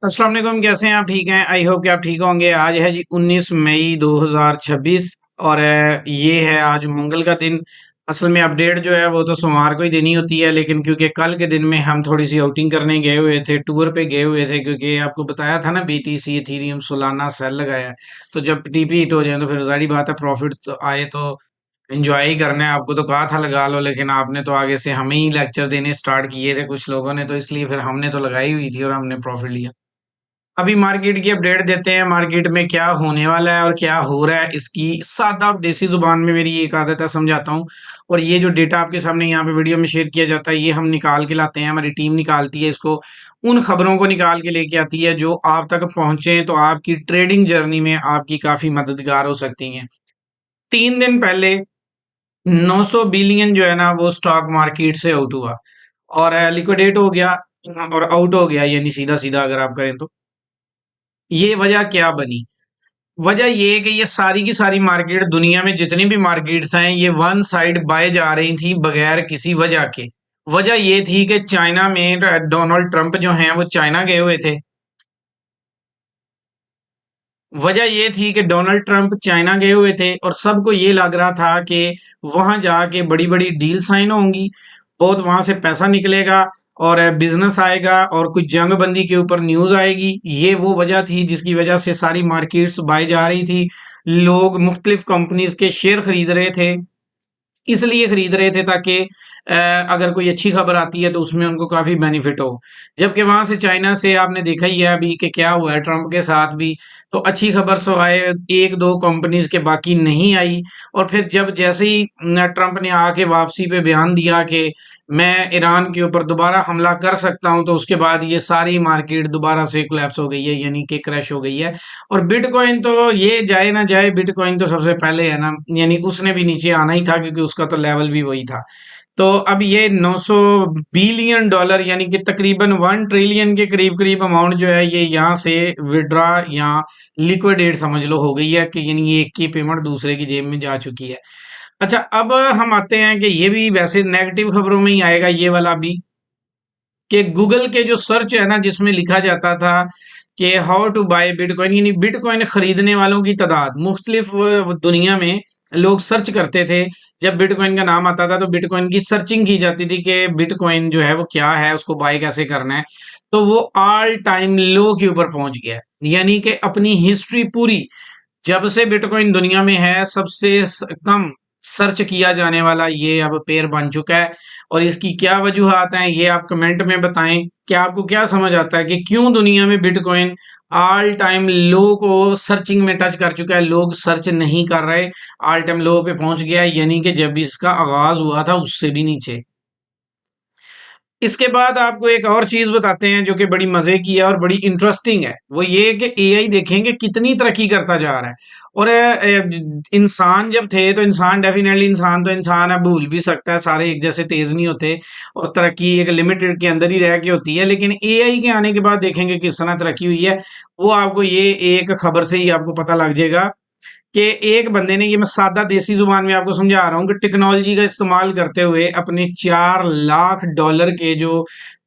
अस्सलाम वालेकुम, कैसे हैं आप? ठीक हैं? आई होप कि आप ठीक होंगे। आज है जी 19 मई 2026 और ये है आज मंगल का दिन। असल में अपडेट जो है वो तो सोमवार को ही देनी होती है, लेकिन क्योंकि कल के दिन में हम थोड़ी सी आउटिंग करने गए हुए थे, टूर पे गए हुए थे, क्योंकि आपको बताया था ना बीटीसी इथेरियम सोलाना सेल लगाया है। तो जब टीपी हिट हो जाए तो फिर जाहिर बात है प्रॉफिट तो आए तो एंजॉय ही करना है। आपको तो कहा था लगा लो, लेकिन आपने तो आगे से हमें ही लेक्चर देने स्टार्ट किए थे कुछ लोगों ने, तो इसलिए फिर हमने तो लगाई हुई थी और हमने प्रॉफिट लिया। अभी मार्केट की अपडेट देते हैं, मार्केट में क्या होने वाला है और क्या हो रहा है, इसकी सादा और देसी जुबान में मेरी एक आदत है, समझाता हूँ। और ये जो डेटा आपके सामने यहाँ पे वीडियो में शेयर किया जाता है, ये हम निकाल के लाते हैं, हमारी टीम निकालती है इसको, उन खबरों को निकाल के लेके आती है जो आप तक पहुंचे तो आपकी ट्रेडिंग जर्नी में आपकी काफी मददगार हो सकती हैं। 3 दिन पहले 900 बिलियन जो है ना वो स्टॉक मार्केट से आउट हुआ और लिक्विडेट हो गया और आउट हो गया, यानी सीधा सीधा अगर आप करें तो ये वजह क्या बनी? वजह ये है कि ये सारी की सारी मार्केट, दुनिया में जितनी भी मार्केट्स हैं, ये वन साइड बाय जा रही थी बगैर किसी वजह के। वजह ये थी कि चाइना में डोनाल्ड ट्रंप जो हैं वो चाइना गए हुए थे। वजह ये थी कि डोनाल्ड ट्रंप चाइना गए हुए थे और सबको ये लग रहा था कि वहां जाके बड़ी बड़ी डील साइन होंगी, बहुत वहां से पैसा निकलेगा और बिजनेस आएगा और कुछ जंग बंदी के ऊपर न्यूज आएगी। ये वो वजह थी जिसकी वजह से सारी मार्केट्स बाय जा रही थी। लोग मुख्तलिफ कंपनीज के शेयर खरीद रहे थे, इसलिए खरीद रहे थे ताकि अगर कोई अच्छी खबर आती है तो उसमें उनको काफ़ी बेनिफिट हो। जबकि वहाँ से चाइना से आपने देखा ही है अभी कि क्या हुआ है ट्रंप के साथ भी। तो अच्छी खबर सिवाय 1-2 कंपनीज़ के बाकी नहीं आई। और फिर जब जैसे ही ट्रंप ने आके वापसी पे बयान दिया कि मैं ईरान के ऊपर दोबारा हमला कर सकता हूँ, तो उसके बाद ये सारी मार्केट दोबारा से कोलैप्स हो गई है, यानी कि क्रैश हो गई है। और बिटकॉइन तो ये जाए ना जाए, बिटकॉइन तो सबसे पहले है ना, यानी उसने भी नीचे आना ही था क्योंकि उसका तो लेवल भी वही था। तो अब ये 900 बिलियन डॉलर यानी कि तकरीबन 1 ट्रिलियन के करीब करीब अमाउंट जो है ये यहाँ से विड्रॉ या लिक्विडेट समझ लो हो गई है, कि यानी एक की पेमेंट दूसरे की जेब में जा चुकी है। अच्छा, अब हम आते हैं कि ये भी वैसे नेगेटिव खबरों में ही आएगा ये वाला भी, कि गूगल के जो सर्च है ना जिसमें लिखा जाता था कि हाउ टू बाय बिटकॉइन, यानी बिटकॉइन खरीदने वालों की तादाद मुख्तलिफ दुनिया में लोग सर्च करते थे। जब बिटकॉइन का नाम आता था तो बिटकॉइन की सर्चिंग की जाती थी कि बिटकॉइन जो है वो क्या है, उसको बाय कैसे करना है। तो वो ऑल टाइम लो के ऊपर पहुंच गया है, यानी कि अपनी हिस्ट्री पूरी, जब से बिटकॉइन दुनिया में है सबसे कम सर्च किया जाने वाला ये अब पेयर बन चुका है। और इसकी क्या वजूहात हैं ये आप कमेंट में बताएं। क्या आपको क्या समझ आता है कि क्यों दुनिया में बिटकॉइन ऑल टाइम लो को सर्चिंग में टच कर चुका है? लोग सर्च नहीं कर रहे, ऑल टाइम लो पे पहुंच गया है, यानी कि जब इसका आगाज हुआ था उससे भी नीचे। इसके बाद आपको एक और चीज बताते हैं जो कि बड़ी मजे की है और बड़ी इंटरेस्टिंग है। वो ये कि एआई देखेंगे कितनी तरक्की करता जा रहा है। और इंसान जब थे तो इंसान डेफिनेटली, इंसान तो इंसान है, भूल भी सकता है, सारे एक जैसे तेज नहीं होते और तरक्की एक लिमिटेड के अंदर ही रह के होती है। लेकिन एआई के आने के बाद देखेंगे किस तरह तरक्की हुई है। वो आपको ये एक खबर से ही आपको पता लग जाएगा कि एक बंदे ने, ये मैं सादा देसी जुबान में आपको समझा रहा हूँ, कि टेक्नोलॉजी का इस्तेमाल करते हुए अपने $4 लाख के जो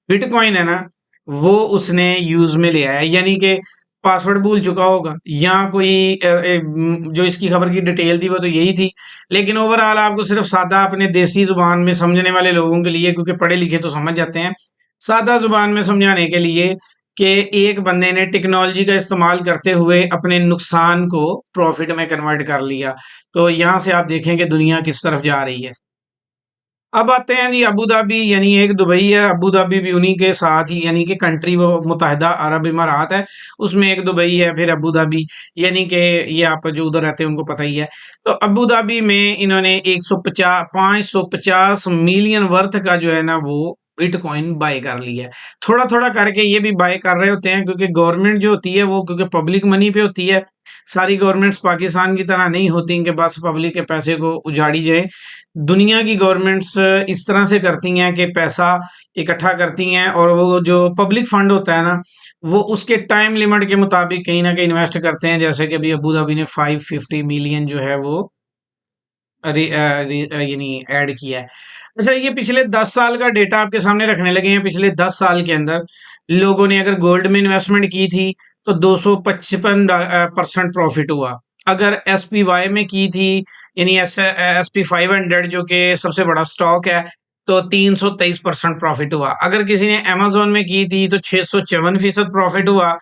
बिटकॉइन है ना वो उसने यूज में ले आया, यानी कि पासवर्ड भूल चुका होगा या कोई जो इसकी खबर की डिटेल थी वो तो यही थी। लेकिन ओवरऑल आपको सिर्फ सादा अपने देसी जुबान में समझने वाले लोगों के लिए, क्योंकि पढ़े लिखे तो समझ जाते हैं, सादा जुबान में समझाने के लिए कि एक बंदे ने टेक्नोलॉजी का इस्तेमाल करते हुए अपने नुकसान को प्रॉफिट में कन्वर्ट कर लिया। तो यहाँ से आप देखें कि दुनिया किस तरफ जा रही है। अब आते हैं जी अबू धाबी, यानी एक दुबई है, अबू धाबी भी उन्हीं के साथ ही, यानी कि कंट्री वो मुत्तहिदा अरब इमारात है, उसमें एक दुबई है फिर अबू धाबी, यानी कि ये आप जो उधर रहते हैं उनको पता ही है। तो अबू धाबी में इन्होंने 550 मिलियन वर्थ का जो है ना वो बिटकॉइन बाय कर लिया है। थोड़ा थोड़ा करके ये भी बाय कर रहे होते हैं, क्योंकि गवर्नमेंट जो होती है वो क्योंकि पब्लिक मनी पे होती है। सारी गवर्नमेंट्स पाकिस्तान की तरह नहीं होती कि बस पब्लिक के पैसे को उजाड़ी जाए। दुनिया की गवर्नमेंट्स इस तरह से करती हैं कि पैसा इकट्ठा करती हैं और वो जो पब्लिक फंड होता है ना वो उसके टाइम लिमिट के मुताबिक कहीं ना कहीं इन्वेस्ट करते हैं। जैसे कि अभी अबू धाबी ने 550 मिलियन जो है वो यानी ऐड किया है। अच्छा, ये पिछले 10 साल का डेटा आपके सामने रखने लगे हैं। पिछले 10 साल के अंदर लोगों ने अगर गोल्ड में इन्वेस्टमेंट की थी तो 255% प्रॉफिट हुआ। अगर एसपीवाई में की थी, यानी एसपी 500 जो कि सबसे बड़ा स्टॉक है, तो 323% प्रॉफिट हुआ। अगर किसी ने अमेज़न में की थी तो 654% प्रॉफिट हुआ।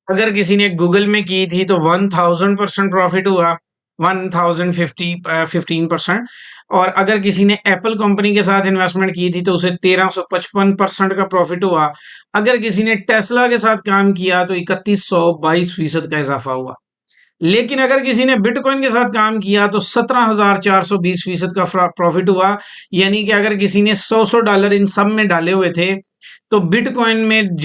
अगर किसी ने गूगल में की थी तो 1000% प्रॉफिट हुआ, 15% और अगर किसी ने एप्पल कंपनी के साथ इन्वेस्टमेंट की थी तो उसे 1355% का प्रॉफिट हुआ। अगर किसी ने टेस्ला के साथ काम किया तो 3122% का इजाफा हुआ। लेकिन अगर किसी ने बिटकॉइन के साथ काम किया तो 17,420% का प्रॉफिट हुआ। यानी कि अगर किसी ने $100 इन सब में डाले हुए थे तो बिटकॉइन में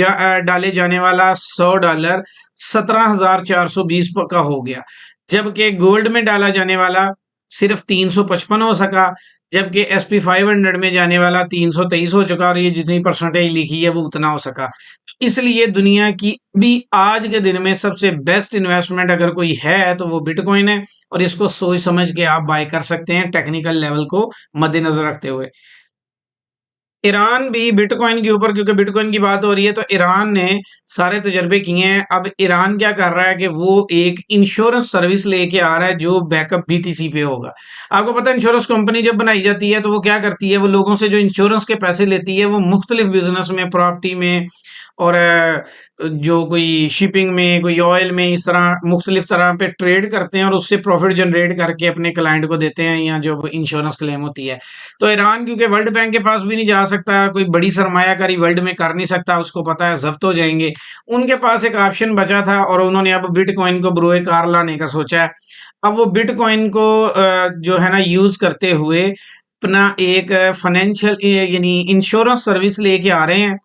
डाले जाने वाला $100 17,420 का हो गया, जबकि गोल्ड में डाला जाने वाला सिर्फ 355 हो सका, जबकि एसपी 500 में जाने वाला 323 हो चुका और ये जितनी परसेंटेज लिखी है वो उतना हो सका। इसलिए दुनिया की भी आज के दिन में सबसे बेस्ट इन्वेस्टमेंट अगर कोई है तो वो बिटकॉइन है और इसको सोच समझ के आप बाय कर सकते हैं टेक्निकल लेवल को मद्देनजर रखते हुए। ईरान भी बिटकॉइन के ऊपर, क्योंकि बिटकॉइन की बात हो रही है तो ईरान ने सारे तजर्बे किए हैं। अब ईरान क्या कर रहा है कि वो एक इंश्योरेंस सर्विस लेके आ रहा है जो बैकअप बीटीसी पे होगा। आपको पता है इंश्योरेंस कंपनी जब बनाई जाती है तो वो क्या करती है, वो लोगों से जो इंश्योरेंस के पैसे लेती है वो मुख्तलिफ बिजनेस में, प्रॉपर्टी में और जो कोई शिपिंग में, कोई ऑयल में, इस तरह मुख्तलिफ तरह पे ट्रेड करते हैं और उससे प्रॉफिट जनरेट करके अपने क्लाइंट को देते हैं या जो इंश्योरेंस क्लेम होती है। तो ईरान क्योंकि वर्ल्ड बैंक के पास भी नहीं जा सकता, कोई बड़ी सरमायाकारी वर्ल्ड में कर नहीं सकता, उसको पता है जब्त हो जाएंगे, उनके पास एक ऑप्शन बचा था और उन्होंने अब बिटकॉइन को बरोए कार लाने का सोचा है। अब वो बिटकॉइन को जो है ना यूज करते हुए अपना एक फाइनेंशियल यानी इंश्योरेंस सर्विस लेके आ रहे हैं।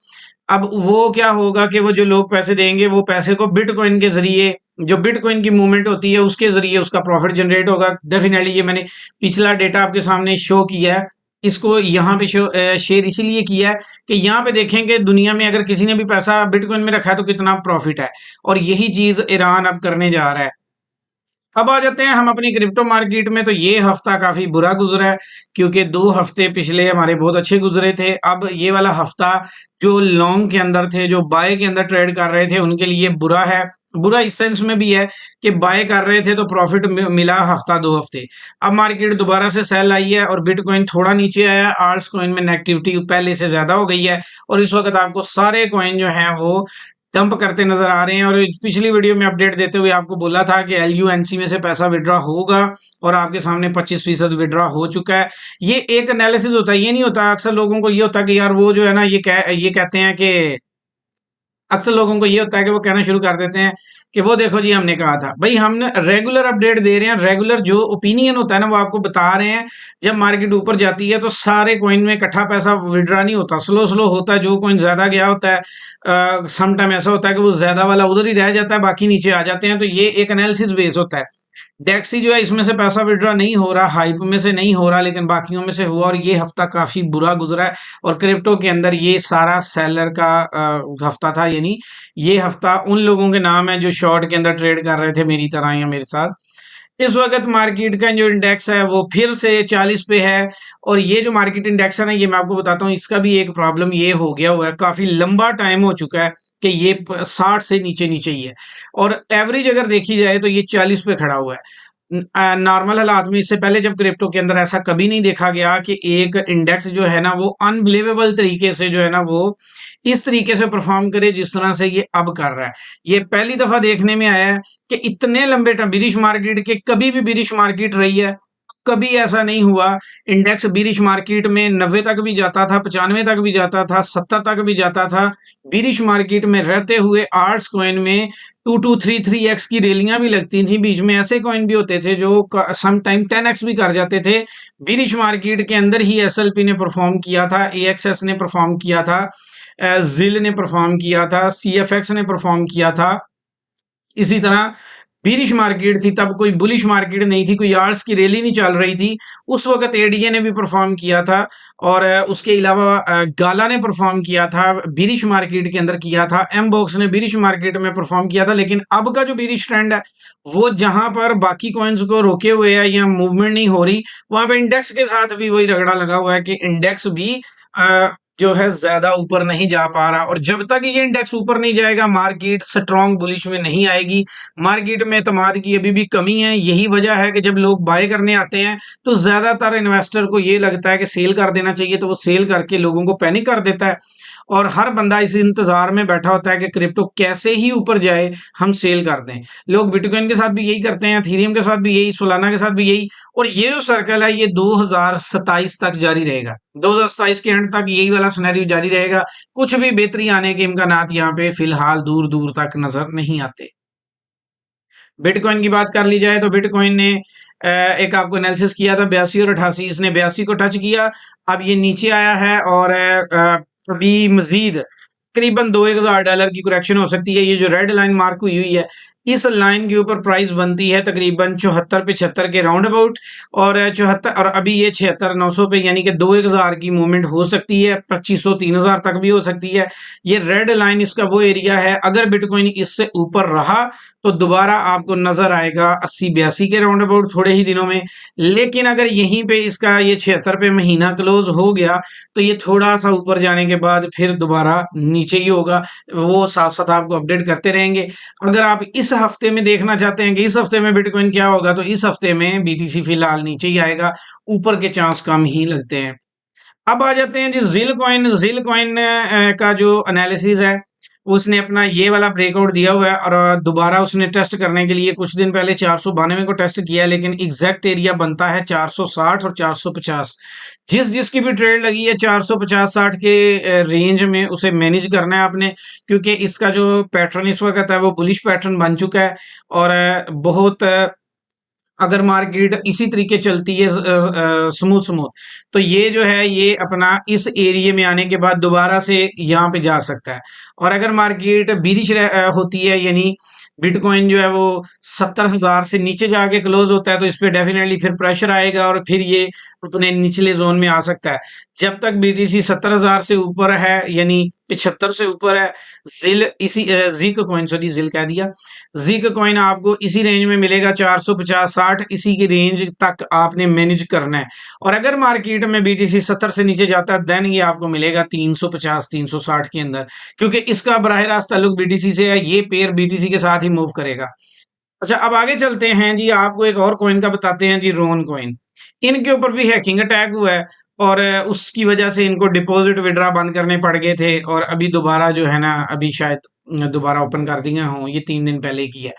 अब वो क्या होगा कि वो जो लोग पैसे देंगे वो पैसे को बिटकॉइन के जरिए, जो बिटकॉइन की मूवमेंट होती है उसके जरिए उसका प्रॉफिट जनरेट होगा। डेफिनेटली ये मैंने पिछला डेटा आपके सामने शो किया है, इसको यहाँ पे शेयर इसीलिए किया है कि यहाँ पे देखें कि दुनिया में अगर किसी ने भी पैसा बिटकॉइन में रखा है तो कितना प्रॉफिट है, और यही चीज ईरान अब करने जा रहा है। अब आ जाते हैं हम अपनी क्रिप्टो मार्केट में। तो ये हफ्ता काफी बुरा गुजरा है क्योंकि 2 हफ्ते पिछले हमारे बहुत अच्छे गुजरे थे। अब ये वाला हफ्ता जो लॉन्ग के अंदर थे, जो बाय के अंदर ट्रेड कर रहे थे, उनके लिए बुरा है। बुरा इस सेंस में भी है कि बाय कर रहे थे तो प्रॉफिट मिला हफ्ता 2 हफ्ते। अब मार्केट दोबारा से सेल आई है और बिटकॉइन थोड़ा नीचे आया। आल्ट्स कॉइन में नेगेटिविटी पहले से ज्यादा हो गई है और इस वक्त आपको सारे कॉइन जो हैं वो डंप करते नजर आ रहे हैं। और पिछली वीडियो में अपडेट देते हुए आपको बोला था कि एलयूएनसी में से पैसा विड्रॉ होगा और आपके सामने 25% विड्रॉ हो चुका है। ये एक एनालिसिस होता है, ये नहीं होता। अक्सर लोगों को ये होता है कि यार वो जो है ना ये कहते हैं कि अक्सर लोगों को ये होता है कि वो कहना शुरू कर देते हैं कि वो देखो जी हमने कहा था। भाई हमने रेगुलर अपडेट दे रहे हैं, रेगुलर जो ओपिनियन होता है ना वो आपको बता रहे हैं। जब मार्केट ऊपर जाती है तो सारे कॉइन में इकट्ठा पैसा विड्रॉ नहीं होता, स्लो स्लो होता है। जो कॉइन ज्यादा गया होता है सम टाइम ऐसा होता है कि वो ज्यादा वाला उधर ही रह जाता है, बाकी नीचे आ जाते हैं। तो ये एक एनालिसिस बेस होता है। डेक्सी जो है इसमें से पैसा विड्रॉ नहीं हो रहा, हाइप में से नहीं हो रहा, लेकिन बाकियों में से हुआ और ये हफ्ता काफी बुरा गुजरा है। और क्रिप्टो के अंदर ये सारा सेलर का हफ्ता था, यानी ये हफ्ता उन लोगों के नाम है जो शॉर्ट के अंदर ट्रेड कर रहे थे मेरी तरह या मेरे साथ। इस वक्त मार्केट का जो इंडेक्स है वो फिर से 40 पे है। और ये जो मार्केट इंडेक्स है ना, ये मैं आपको बताता हूँ, इसका भी एक प्रॉब्लम ये हो गया हुआ है, काफी लंबा टाइम हो चुका है कि ये 60 से नीचे नीचे ही है। और एवरेज अगर देखी जाए तो ये 40 पे खड़ा हुआ है। नॉर्मल हालात में इससे पहले जब क्रिप्टो के अंदर ऐसा कभी नहीं देखा गया कि एक इंडेक्स जो है ना वो अनबिलीवेबल तरीके से जो है ना वो इस तरीके से परफॉर्म करे जिस तरह से ये अब कर रहा है। ये पहली दफा देखने में आया है कि इतने लंबे टाइम बिरिश मार्केट के, कभी भी बिरिश मार्केट रही है, कभी ऐसा नहीं हुआ। इंडेक्स बिरिश मार्केट में 90 तक भी जाता था, 95 तक भी जाता था, 70 तक भी जाता था। बिरिश मार्केट में रहते हुए आर्ट्स कॉइन में 2-3x की रैलियां भी लगती थी। बीच में ऐसे कॉइन भी होते थे जो सम टाइम 10x भी कर जाते थे। बिरिश मार्केट के अंदर ही एसएलपी ने परफॉर्म किया था, एएक्सएस ने परफॉर्म किया था, जिल ने परफॉर्म किया था, सीएफएक्स ने परफॉर्म किया था। इसी तरह बीरिश मार्केट थी तब, कोई बुलिश मार्केट नहीं थी, कोई आर्ट्स की रैली नहीं चल रही थी। उस वक्त एडीए ने भी परफॉर्म किया था और उसके अलावा गाला ने परफॉर्म किया था, बीरिश मार्केट के अंदर किया था। एम बॉक्स ने बीरिश मार्केट में परफॉर्म किया था। लेकिन अब का जो बीरिश ट्रेंड है वो जहां पर बाकी कॉइन्स को रोके हुए है या मूवमेंट नहीं हो रही, वहां पे इंडेक्स के साथ भी वही रगड़ा लगा हुआ है कि इंडेक्स भी जो है ज़्यादा ऊपर नहीं जा पा रहा, और जब तक ये इंडेक्स ऊपर नहीं जाएगा मार्केट स्ट्रॉन्ग बुलिश में नहीं आएगी। मार्केट में एतमाद की अभी भी कमी है। यही वजह है कि जब लोग बाय करने आते हैं तो ज़्यादातर इन्वेस्टर को ये लगता है कि सेल कर देना चाहिए, तो वो सेल करके लोगों को पैनिक कर देता है, और हर बंदा इस इंतजार में बैठा होता है कि क्रिप्टो कैसे ही ऊपर जाए, हम सेल कर दें। लोग बिटकॉइन के साथ भी यही करते हैं, इथेरियम के साथ भी यही, सोलाना के साथ भी यही, और ये जो सर्कल है ये 2027 तक जारी रहेगा। 2027 के एंड तक यही वाला सिनेरियो जारी रहेगा। कुछ भी बेहतरी आने के इम्कानात यहाँ पे फिलहाल दूर दूर तक नजर नहीं आते। बिटकॉइन की बात कर ली जाए तो बिटकॉइन ने एक आपको एनालिसिस किया था 82 और 88, इसने 82 को टच किया, अब ये नीचे आया है, और अभी मजीद करीबन $2,000 की करेक्शन हो सकती है। ये जो रेड लाइन मार्क हुई हुई है, इस लाइन के ऊपर प्राइस बनती है तकरीबन 74-75 के राउंड अबाउट, और 74, और अभी ये 76-900 पे, यानी कि 2,000 की मूवमेंट हो सकती है, 2500-3000 तक भी हो सकती है। ये रेड लाइन इसका वो एरिया है। अगर बिटकॉइन इससे ऊपर रहा तो दोबारा आपको नजर आएगा 80-82 के राउंड अबाउट थोड़े ही दिनों में। लेकिन अगर यहीं पे इसका ये 76 पे महीना क्लोज हो गया तो ये थोड़ा सा ऊपर जाने के बाद फिर दोबारा नीचे ही होगा। वो साथ साथ आपको अपडेट करते रहेंगे। अगर आप इस हफ्ते में देखना चाहते हैं कि इस हफ्ते में बिटकॉइन क्या होगा, तो इस हफ्ते में बीटीसी फिलहाल नीचे ही आएगा, ऊपर के चांस कम ही लगते हैं। अब आ जाते हैं जी जिल कॉइन। जिल कॉइन का जो एनालिसिस है, उसने अपना ये वाला ब्रेकआउट दिया हुआ है, और दोबारा उसने टेस्ट करने के लिए कुछ दिन पहले 492 को टेस्ट किया, लेकिन एग्जैक्ट एरिया बनता है 460 और 450। जिसकी भी ट्रेड लगी है 450-60 के रेंज में उसे मैनेज करना है आपने, क्योंकि इसका जो पैटर्न इस वक्त है वो बुलिश पैटर्न बन चुका है, और बहुत अगर मार्केट इसी तरीके चलती है स्मूथ स्मूथ, तो ये जो है ये अपना इस एरिया में आने के बाद दोबारा से यहाँ पे जा सकता है। और अगर मार्केट बीरिश होती है, यानी बिटकॉइन जो है वो 70,000 से नीचे जाके क्लोज होता है, तो इस पे डेफिनेटली फिर प्रेशर आएगा और फिर ये अपने निचले जोन में आ सकता है। जब तक बीटीसी 70,000 से ऊपर है, यानी 75 से ऊपर है, जिल इसी जिक कॉइन, सॉरी जिल कह दिया, जिक कॉइन आपको इसी रेंज में मिलेगा 450-60, इसी की रेंज तक आपने मैनेज करना है। और अगर मार्केट में बीटीसी 70 से नीचे जाता है देन ये आपको मिलेगा 350-360 के अंदर, क्योंकि इसका बराह रास्त ताल्लुक बीटीसी से है, ये पेयर बीटीसी के साथ ही मूव करेगा। अच्छा, अब आगे चलते हैं जी, आपको एक और कॉइन का बताते हैं जी, रोन कॉइन। इनके ऊपर भी हैकिंग अटैक हुआ है, और उसकी वजह से इनको डिपॉजिट विड्रा बंद करने पड़ गए थे, और अभी दोबारा जो है ना, अभी शायद दोबारा ओपन कर दिए हों, ये 3 दिन पहले की है।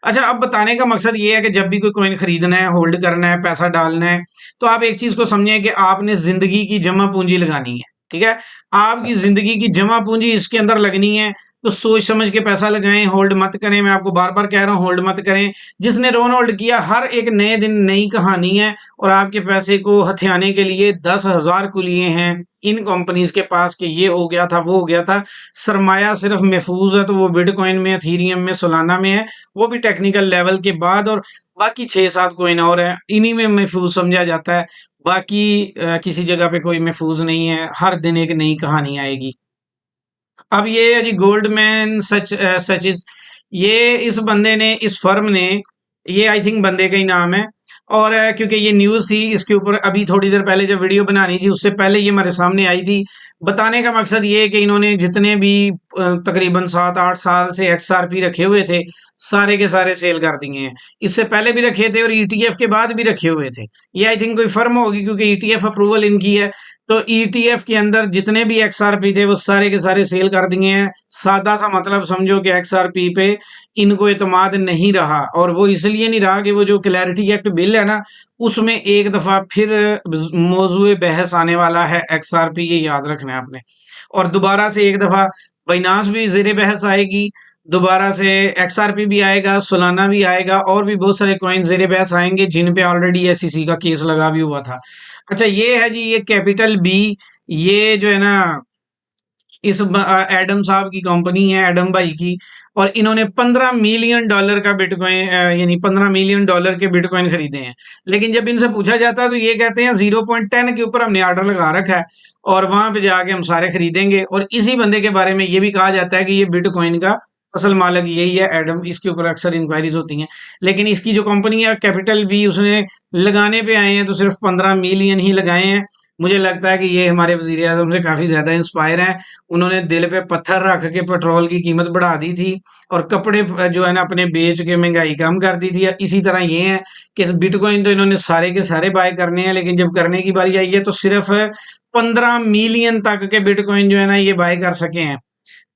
अच्छा, अब बताने का मकसद ये है कि जब भी कोई कॉइन खरीदना है, होल्ड करना है, पैसा डालना है, तो आप एक चीज को समझें कि आपने जिंदगी की जमा पूंजी लगानी है। ठीक है, आपकी जिंदगी की जमा पूंजी इसके अंदर लगनी है, तो सोच समझ के पैसा लगाएं, होल्ड मत करें। मैं आपको बार बार कह रहा हूं, होल्ड मत करें। जिसने रोन होल्ड किया, हर एक नए दिन नई कहानी है, और आपके पैसे को हथियाने के लिए 10,000 कुलिये हैं इन कंपनीज के पास कि ये हो गया था, वो हो गया था। सरमाया सिर्फ महफूज है तो वो बिटकॉइन में, इथेरियम में, सोलाना में है, वो भी टेक्निकल लेवल के बाद, और बाकी 6-7 कॉइन और है, इन्हीं में महफूज समझा जाता है। बाकी किसी जगह पे कोई महफूज नहीं है, हर दिन एक नई कहानी आएगी। अब ये है जी गोल्डमैन सचिज, ये इस बंदे ने, इस फर्म ने, ये आई थिंक बंदे का ही नाम है, और क्योंकि ये न्यूज़ थी इसके ऊपर, अभी थोड़ी देर पहले जब वीडियो बनानी थी उससे पहले ये हमारे सामने आई थी। बताने का मकसद ये है कि इन्होंने जितने भी तकरीबन 7-8 साल से XRP रखे हुए थे, सारे के सारे सेल कर दिए हैं। इससे पहले भी रखे थे और ETF के बाद भी रखे हुए थे। ये आई थिंक कोई फर्म होगी, क्योंकि ETF अप्रूवल इनकी है, तो ETF के अंदर जितने भी XRP थे वो सारे के सारे सेल कर दिए हैं। सादा सा मतलब समझो कि XRP पे इनको एतमाद नहीं रहा, और वो इसलिए नहीं रहा कि वो जो क्लैरिटी एक्ट बिल है ना, उसमें एक दफा फिर मौजूए बहस आने वाला है XRP, ये याद रखना है आपने। और दोबारा से एक दफा बाइनांस भी ज़ेरे बहस आएगी, दोबारा से XRP भी आएगा, सोलाना भी आएगा, और भी बहुत सारे कॉइन ज़ेरे बहस आएंगे जिन पे ऑलरेडी SEC का केस लगा भी हुआ था। अच्छा, ये है जी, ये कैपिटल बी, ये जो है ना, इस एडम साहब की कंपनी है, एडम भाई की, और इन्होंने $15 मिलियन का बिटकॉइन, यानी $15 मिलियन के बिटकॉइन खरीदे हैं। लेकिन जब इनसे पूछा जाता है तो ये कहते हैं 0.10 के ऊपर हमने ऑर्डर लगा रखा है, और वहां पे जाके हम सारे खरीदेंगे। और इसी बंदे के बारे में ये भी कहा जाता है कि ये बिटकॉइन का असल मालिक यही है, एडम। इसके ऊपर अक्सर इंक्वायरीज होती हैं, लेकिन इसकी जो कंपनी है कैपिटल बी, उसने लगाने पे आए हैं तो सिर्फ 15 मिलियन ही लगाए हैं। मुझे लगता है कि ये हमारे वज़ीर आज़म से काफ़ी ज़्यादा इंस्पायर हैं। उन्होंने दिल पे पत्थर रख के पेट्रोल की कीमत बढ़ा दी थी और कपड़े जो है ना अपने बेच के महँगाई कम कर दी थी। इसी तरह ये है कि इस बिटकॉइन तो इन्होंने सारे के सारे बाय करने हैं, लेकिन जब करने की बारी आई है तो सिर्फ़ 15 मिलियन तक के बिटकॉइन जो है ना ये बाय कर सके हैं।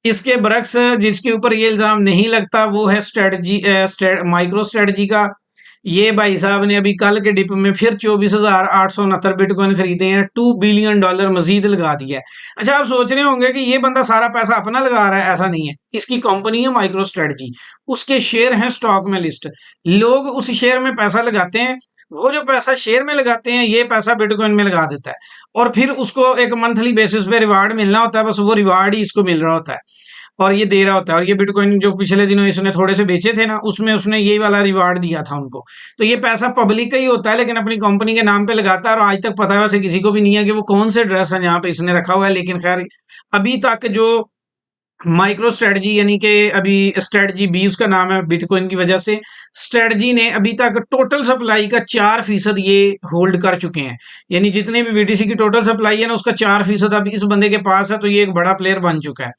इसके बरक्स जिसके ऊपर ये इल्ज़ाम नहीं लगता वो है माइक्रो स्ट्रेटजी का। ये भाई साहब ने अभी कल के डिप में फिर 24,869 बिटकॉइन खरीदे हैं, $2 बिलियन मजीद लगा दिया है। अच्छा, आप सोच रहे होंगे कि ये बंदा सारा पैसा अपना लगा रहा है, ऐसा नहीं है। इसकी कंपनी है माइक्रो स्ट्रेटजी, उसके शेयर हैं स्टॉक में लिस्ट। लोग उस शेयर में पैसा लगाते हैं, वो जो पैसा शेयर में लगाते हैं ये पैसा बिटकॉइन में लगा देता है और फिर उसको एक मंथली बेसिस पे रिवार्ड मिलना होता है, बस वो रिवार्ड ही इसको मिल रहा होता है और ये दे रहा होता है। और ये बिटकॉइन जो पिछले दिनों इसने थोड़े से बेचे थे ना, उसमें उसने यही वाला रिवार्ड दिया था उनको। तो ये पैसा पब्लिक का ही होता है, लेकिन अपनी कंपनी के नाम पे लगाता है और आज तक पता है वैसे किसी को भी नहीं है कि वो कौन से ड्रेस है जहाँ पे इसने रखा हुआ है। लेकिन खैर, अभी तक जो माइक्रो स्ट्रेटजी यानी कि अभी स्ट्रेटजी बी उसका नाम है बिटकॉइन की वजह से, स्ट्रेटजी ने अभी तक टोटल सप्लाई का 4% ये होल्ड कर चुके हैं। यानी जितने भी बीटीसी की टोटल सप्लाई है ना, उसका 4% अब इस बंदे के पास है, तो ये एक बड़ा प्लेयर बन चुका है।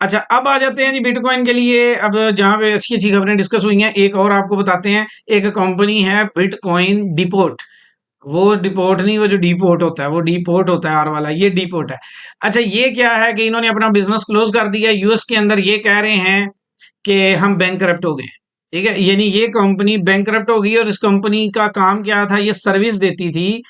अच्छा, अब आ जाते हैं जी बिटकॉइन के लिए। अब जहाँ पे अच्छी अच्छी खबरें डिस्कस हुई हैं, एक और आपको बताते हैं। एक कंपनी है बिटकॉइन डिपोट। वो डिपोट नहीं, वो जो डीपोट होता है वो डीपोट होता है, आर वाला, ये डीपोट है। अच्छा, ये क्या है कि इन्होंने अपना बिजनेस क्लोज कर दिया यूएस के अंदर। ये कह रहे हैं कि हम बैंकरप्ट हो गए। ठीक है, यानी ये कंपनी बैंकरप्ट हो गई। और इस कंपनी का काम क्या था, ये सर्विस देती थी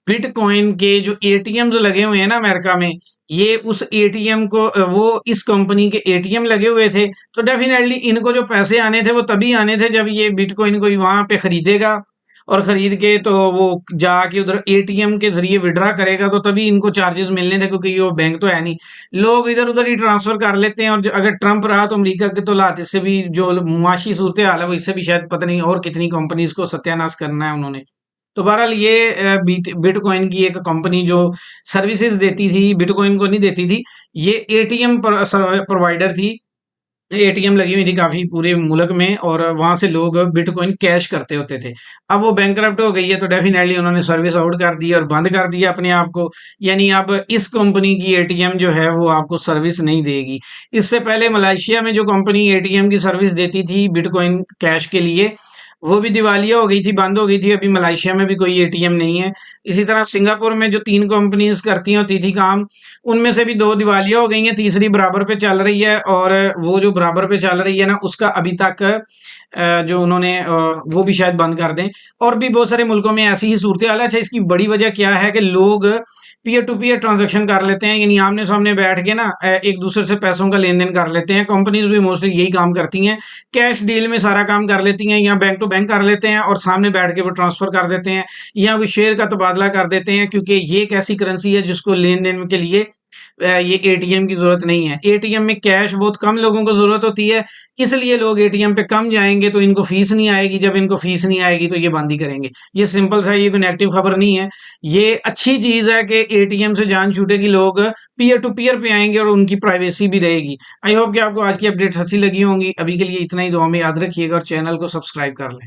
बिटकॉइन के जो एटीएम्स लगे हुए हैं ना अमेरिका में, ये उस एटीएम को वो इस कंपनी के एटीएम लगे हुए थे। तो डेफिनेटली इनको जो पैसे आने थे वो तभी आने थे जब ये बिटकॉइन को वहां पे खरीदेगा और खरीद के तो वो जाके उधर एटीएम के जरिए विड्रा करेगा, तो तभी इनको चार्जेस मिलने थे, क्योंकि ये बैंक तो है नहीं। लोग इधर उधर ही ट्रांसफर कर लेते हैं। और अगर ट्रंप रहा तो अमेरिका के तो हालात इससे भी, जो मुआशी सूरत हाल है वो इससे भी शायद पता नहीं और कितनी कंपनीज को सत्यानाश करना है उन्होंने। तो बहरहाल ये बिटकॉइन की एक कंपनी जो सर्विसेज देती थी, बिटकॉइन को नहीं देती थी। ये एटीएम प्रोवाइडर थी। एटीएम लगी हुई थी काफी पूरे मुल्क में और वहां से लोग बिटकॉइन कैश करते होते थे। अब वो बैंकरप्ट हो गई है, तो डेफिनेटली उन्होंने सर्विस आउट कर दी और बंद कर दिया अपने आप को। यानी अब इस कंपनी की एटीएम जो है वो आपको सर्विस नहीं देगी। इससे पहले मलेशिया में जो कंपनी एटीएम की सर्विस देती थी बिटकॉइन कैश के लिए, वो भी दिवालिया हो गई थी, बंद हो गई थी। अभी मलेशिया में भी कोई एटीएम नहीं है। इसी तरह सिंगापुर में जो 3 कंपनीज करती होती थी काम, उनमें से भी 2 दिवालिया हो गई हैं, तीसरी बराबर पे चल रही है। और वो जो बराबर पे चल रही है ना, उसका अभी तक जो उन्होंने वो भी शायद बंद कर दें। और भी बहुत सारे मुल्कों में ऐसी ही सूरत हाल है। अच्छा, इसकी बड़ी वजह क्या है कि लोग पीयर टू पीयर ट्रांजैक्शन कर लेते हैं, यानी आमने सामने बैठ के ना एक दूसरे से पैसों का लेन देन कर लेते हैं। कंपनीज भी मोस्टली यही काम करती हैं, कैश डील में सारा काम कर लेती हैं, या बैंक टू बैंक कर लेते हैं और सामने बैठ के वो ट्रांसफर कर देते हैं, या कोई शेयर का तबादला कर देते हैं। क्योंकि ये एक ऐसी करेंसी है जिसको लेन देन के लिए ये एटीएम की जरूरत नहीं है। एटीएम में कैश बहुत कम लोगों को जरूरत होती है, इसलिए लोग एटीएम पे कम जाएंगे, तो इनको फीस नहीं आएगी। जब इनको फीस नहीं आएगी तो ये बंद ही करेंगे। ये सिंपल सा, ये कोई नेगेटिव खबर नहीं है। ये अच्छी चीज है कि एटीएम से जान छूटेगी, लोग पीयर टू पीयर पे आएंगे और उनकी प्राइवेसी भी रहेगी। आई होप कि आपको आज की अपडेट अच्छी लगी होंगी। अभी के लिए इतना ही, दुआ में याद रखिएगा और चैनल को सब्सक्राइब कर लें।